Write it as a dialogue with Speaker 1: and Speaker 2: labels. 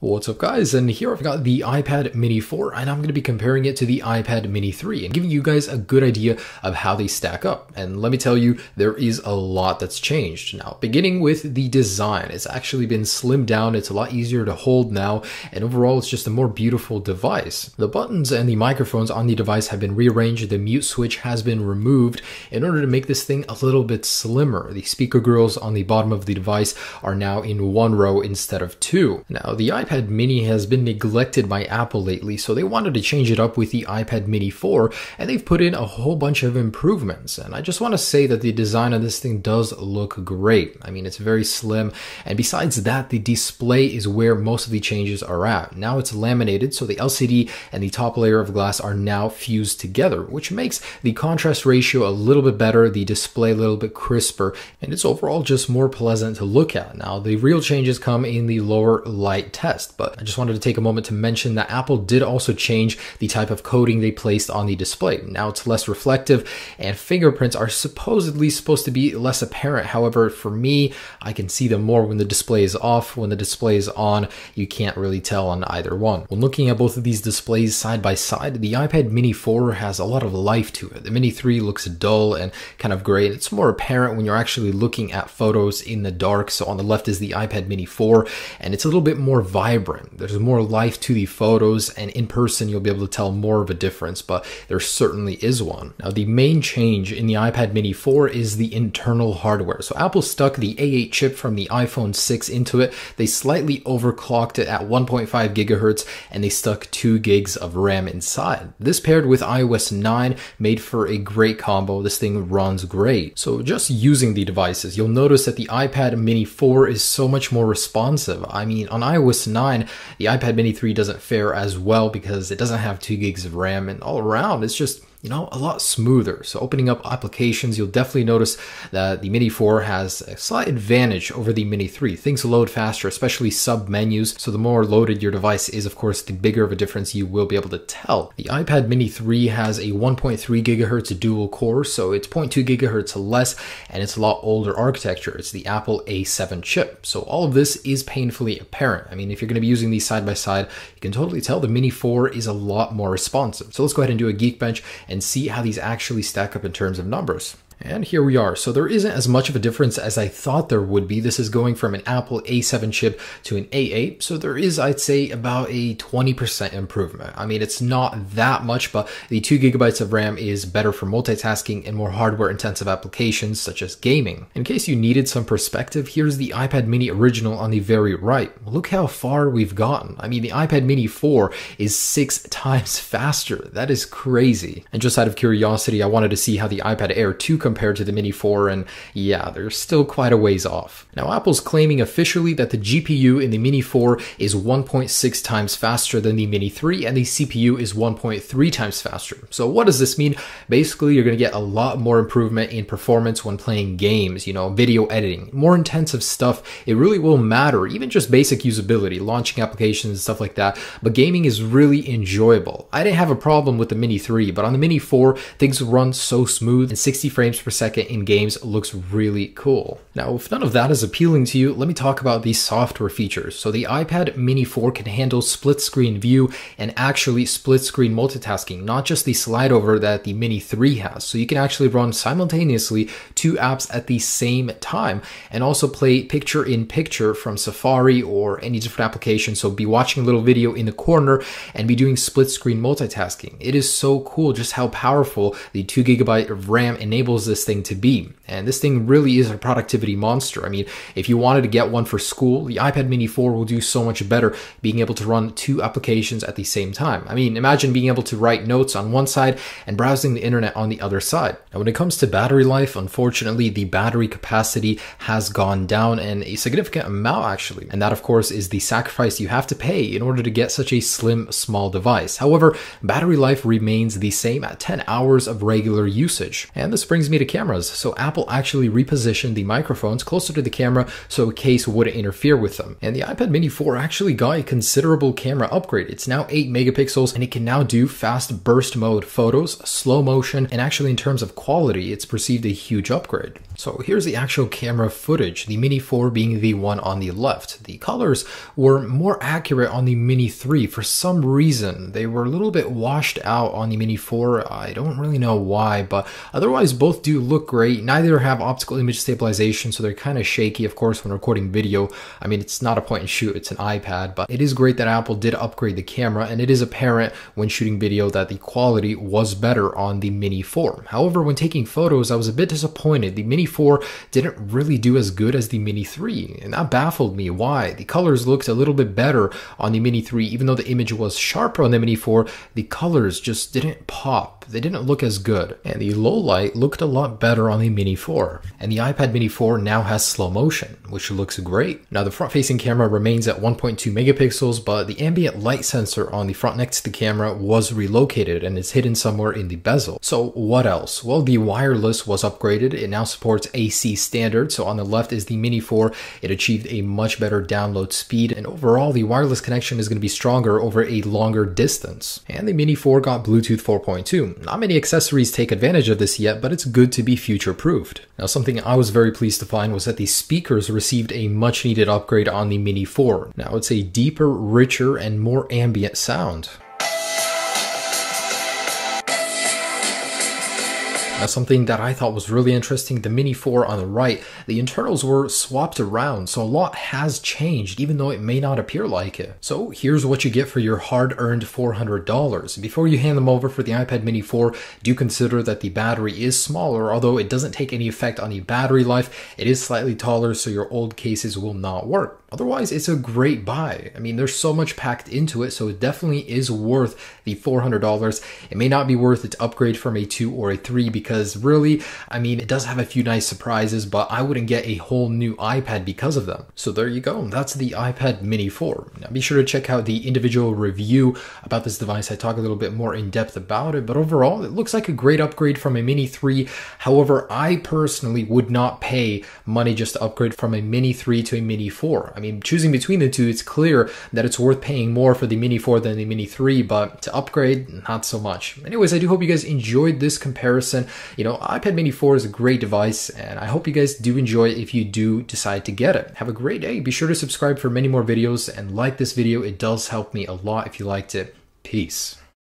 Speaker 1: What's up guys, and here I've got the iPad mini 4 and I'm going to be comparing it to the iPad mini 3 and giving you guys a good idea of how they stack up. And let me tell you, there is a lot that's changed. Now, beginning with the design, it's actually been slimmed down, it's a lot easier to hold now, and overall it's just a more beautiful device. The buttons and the microphones on the device have been rearranged, the mute switch has been removed in order to make this thing a little bit slimmer. The speaker grills on the bottom of the device are now in one row instead of two. Now, the iPad mini has been neglected by Apple lately, so they wanted to change it up with the iPad mini 4, and they've put in a whole bunch of improvements. And I just want to say that the design of this thing does look great. I mean, it's very slim, and besides that, the display is where most of the changes are at. Now it's laminated, so the LCD and the top layer of glass are now fused together, which makes the contrast ratio a little bit better, the display a little bit crisper, and it's overall just more pleasant to look at. Now, the real changes come in the lower light test. But I just wanted to take a moment to mention that Apple did also change the type of coating they placed on the display. Now it's less reflective and fingerprints are supposedly supposed to be less apparent. However, for me, I can see them more when the display is off. When the display is on, you can't really tell on either one. When looking at both of these displays side by side, the iPad mini 4 has a lot of life to it. The mini 3 looks dull and kind of gray. It's more apparent when you're actually looking at photos in the dark. So on the left is the iPad mini 4, and it's a little bit more vibrant. There's more life to the photos, and in person you'll be able to tell more of a difference, but there certainly is one. Now, the main change in the iPad mini 4 is the internal hardware. So Apple stuck the A8 chip from the iPhone 6 into it. They slightly overclocked it at 1.5 gigahertz, and they stuck 2 gigs of RAM inside. This paired with iOS 9 made for a great combo. This thing runs great. So just using the devices, you'll notice that the iPad mini 4 is so much more responsive. I mean, on iOS 9, the iPad mini 3 doesn't fare as well because it doesn't have 2 gigs of RAM, and all around it's just, you know, a lot smoother. So opening up applications, you'll definitely notice that the Mini 4 has a slight advantage over the Mini 3. Things load faster, especially sub-menus. So the more loaded your device is, of course, the bigger of a difference you will be able to tell. The iPad Mini 3 has a 1.3 gigahertz dual core, so it's 0.2 gigahertz less, and it's a lot older architecture. It's the Apple A7 chip. So all of this is painfully apparent. I mean, if you're going to be using these side by side, you can totally tell the Mini 4 is a lot more responsive. So let's go ahead and do a Geekbench and see how these actually stack up in terms of numbers. And here we are. So there isn't as much of a difference as I thought there would be. This is going from an Apple A7 chip to an A8. So there is, I'd say, about a 20% improvement. I mean, it's not that much, but the 2 gigabytes of RAM is better for multitasking and more hardware intensive applications such as gaming. In case you needed some perspective, here's the iPad mini original on the very right. Look how far we've gotten. I mean, the iPad mini 4 is 6 times faster. That is crazy. And just out of curiosity, I wanted to see how the iPad Air 2 compared to the Mini 4, and yeah, they're still quite a ways off. Now, Apple's claiming officially that the GPU in the Mini 4 is 1.6 times faster than the Mini 3, and the CPU is 1.3 times faster. So what does this mean? Basically, you're going to get a lot more improvement in performance when playing games, you know, video editing, more intensive stuff. It really will matter, even just basic usability, launching applications and stuff like that, but gaming is really enjoyable. I didn't have a problem with the Mini 3, but on the Mini 4, things run so smooth, and 60 frames per second in games looks really cool. Now, if none of that is appealing to you, let me talk about the software features. So the iPad mini 4 can handle split screen view and actually split screen multitasking, not just the slide over that the Mini 3 has. So you can actually run simultaneously 2 apps at the same time and also play picture in picture from Safari or any different application. So be watching a little video in the corner and be doing split screen multitasking. It is so cool just how powerful the 2 gigabyte of RAM enables this thing to be. And this thing really is a productivity monster. I mean, if you wanted to get one for school, the iPad mini 4 will do so much better being able to run 2 applications at the same time. I mean, imagine being able to write notes on one side and browsing the internet on the other side. Now, when it comes to battery life, unfortunately, the battery capacity has gone down, and a significant amount actually. And that, of course, is the sacrifice you have to pay in order to get such a slim, small device. However, battery life remains the same at 10 hours of regular usage. And this brings me me to cameras. So Apple actually repositioned the microphones closer to the camera so a case wouldn't interfere with them. And the iPad mini 4 actually got a considerable camera upgrade. It's now 8 megapixels and it can now do fast burst mode photos, slow motion, and actually in terms of quality, it's perceived a huge upgrade. So here's the actual camera footage, the Mini 4 being the one on the left. The colors were more accurate on the Mini 3 for some reason. They were a little bit washed out on the Mini 4. I don't really know why, but otherwise both do look great. Neither have optical image stabilization, so they're kind of shaky, of course, when recording video. I mean, it's not a point and shoot, it's an iPad, but it is great that Apple did upgrade the camera, and it is apparent when shooting video that the quality was better on the Mini 4. However, when taking photos, I was a bit disappointed. The Mini 4 didn't really do as good as the Mini 3, and that baffled me. Why? The colors looked a little bit better on the Mini 3, even though the image was sharper on the Mini 4, the colors just didn't pop. They didn't look as good, and the low light looked a lot better on the Mini 4. And the iPad Mini 4 now has slow motion, which looks great. Now the front-facing camera remains at 1.2 megapixels, but the ambient light sensor on the front next to the camera was relocated and is hidden somewhere in the bezel. So what else? Well, the wireless was upgraded. It now supports AC standard. So on the left is the Mini 4. It achieved a much better download speed, and overall the wireless connection is going to be stronger over a longer distance. And the Mini 4 got Bluetooth 4.2. Not many accessories take advantage of this yet, but it's good to be future-proofed. Now, something I was very pleased to find was that the speakers received a much-needed upgrade on the Mini 4. Now, it's a deeper, richer, and more ambient sound. Now, something that I thought was really interesting, the Mini 4 on the right, the internals were swapped around, so a lot has changed, even though it may not appear like it. So here's what you get for your hard-earned $400. Before you hand them over for the iPad Mini 4, do consider that the battery is smaller, although it doesn't take any effect on the battery life. It is slightly taller, so your old cases will not work. Otherwise, it's a great buy. I mean, there's so much packed into it, so it definitely is worth the $400. It may not be worth it to upgrade from a 2 or a 3 because really, I mean, it does have a few nice surprises, but I wouldn't get a whole new iPad because of them. So there you go. That's the iPad Mini 4. Now, be sure to check out the individual review about this device. I talk a little bit more in depth about it, but overall, it looks like a great upgrade from a Mini 3. However, I personally would not pay money just to upgrade from a Mini 3 to a Mini 4. I mean, choosing between the two, it's clear that it's worth paying more for the Mini 4 than the Mini 3, but to upgrade, not so much. Anyways, I do hope you guys enjoyed this comparison. You know, iPad Mini 4 is a great device, and I hope you guys do enjoy it if you do decide to get it. Have a great day. Be sure to subscribe for many more videos and like this video. It does help me a lot if you liked it. Peace.